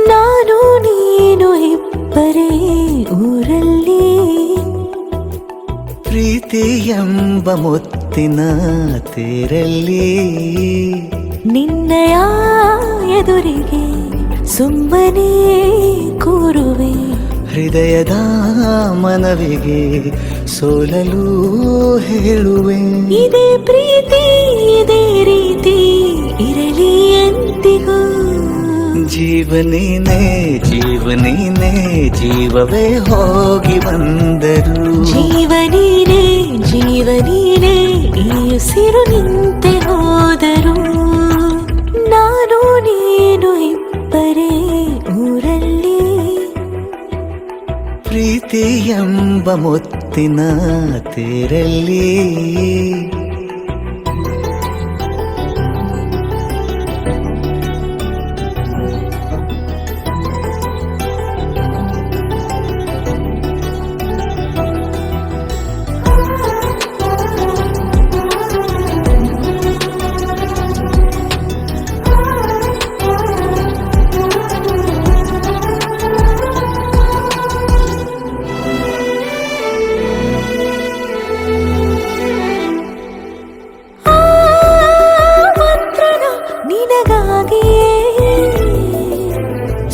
ನಾನು ನೀನು ಇಬ್ಬರೇ ಊರಲ್ಲಿ, ಪ್ರೀತಿ ಎಂಬ ಮುತ್ತಿನ ತೇರಲ್ಲಿ, ನಿನ್ನಯ ಎದುರಿಗೆ ಸುಮ್ಮನೆ ಕೂರುವೆ, ಹೃದಯದ ಮನವಿಗೆ ಸೋಲಲು ಹೇಳುವೆ. ಇದೇ ಪ್ರೀತಿ ಇದೇ ರೀತಿ ಇರಲಿ ಎಂದಿಗೂ. ಜೀವನೇನೆ ಜೀವನೇನೆ ಜೀವವೇ ಹೋಗಿ ಬಂದರು, ಜೀವನೀನೇ ಜೀವನೀನೇ ಈ ಉಸಿರು ನಿಂತೆ ಹೋದರು. ನಾನು ನೀನು ಇಬ್ಬರೇ ಊರಲ್ಲಿ, ಪ್ರೀತಿ ಎಂಬ ಮುತ್ತಿನ ತೇರಲ್ಲಿ.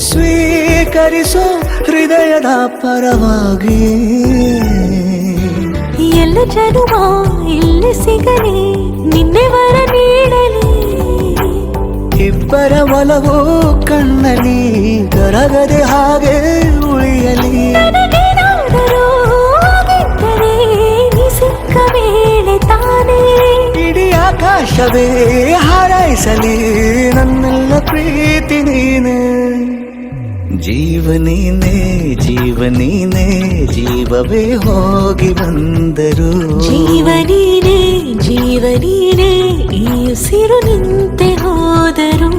ಸ್ವೀಕರಿಸೋ ಹೃದಯದ ಪರವಾಗಿ, ಎಲ್ಲ ಜನುಮ ಇಲ್ಲಿ ಸಿಗಲಿ ನಿನ್ನೆ ವರ ನೀಡಲಿ. ಇಬ್ಬರ ಒಲವು ಕಣ್ಣಲ್ಲಿ ಕರಗದೆ ಹಾಗೆ ಉಳಿಯಲಿ. ನನಗೇನಾದರೂ ಆಗಿದ್ದರೆ ನೀ ಸಿಕ್ಕ ವೇಳೆ ತಾನೇ ಇಡೀ ಆಕಾಶವೇ ಹಾರೈಸಲಿ ನನ್ನೆಲ್ಲ ಪ್ರೀತಿ ನೀನೆ. ಜೀವನೀನೇ ಜೀವನೀನೇ ಜೀವವೇ ಹೋಗಿ ಬಂದರು, ಜೀವನೀನೇ ಜೀವನೀನೇ ಈ ಉಸಿರು ನಿಂತೆ ಹೋದರು.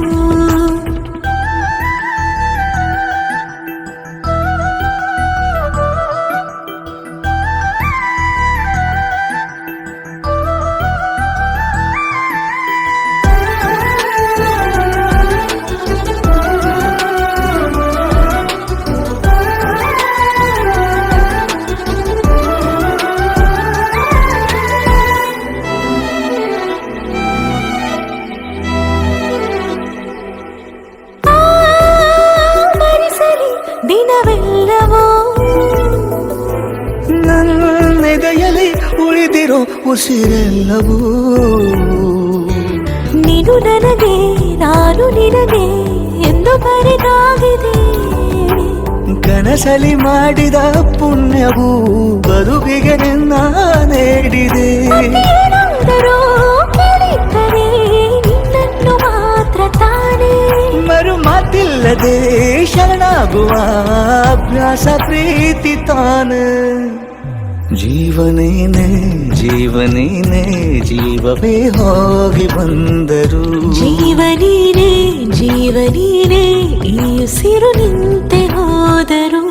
ದಿನವೆಲ್ಲವೋ ನನ್ನೆದೆಯಲ್ಲಿ ಉಳಿದಿರೋ ಉಸಿರೆಲ್ಲವೂ, ನೀನು ನನಗೆ ನಾನು ನಿನಗೆ ಎಂದು ಬರೆದಾಗಿದೆ. ಕನಸಲಿ ಮಾಡಿದ ಪುಣ್ಯವು ಬದುಕಿಗೆ ನಿನ್ನ ನೀಡಿದೆ. ಏನಾದರೂ ಕೇಳಿದ್ದರೆ ನಿನ್ನನ್ನು ಮಾತ್ರ ತಾನೇ, ಮರು ಮಾತಿಲ್ಲದೆ ಶರಣಾಗುವ ಅಭ್ಯಾಸ ಪ್ರೀತಿ ತಾನೆ. ಜೀವನೇನೆ ಜೀವನೇನೆ ಜೀವವೇ ಹೋಗಿ ಬಂದರು, ಜೀವನೀನೇ ಜೀವನೀನೇ ಈ ಉಸಿರು ನಿಂತೆ ಹೋದರು.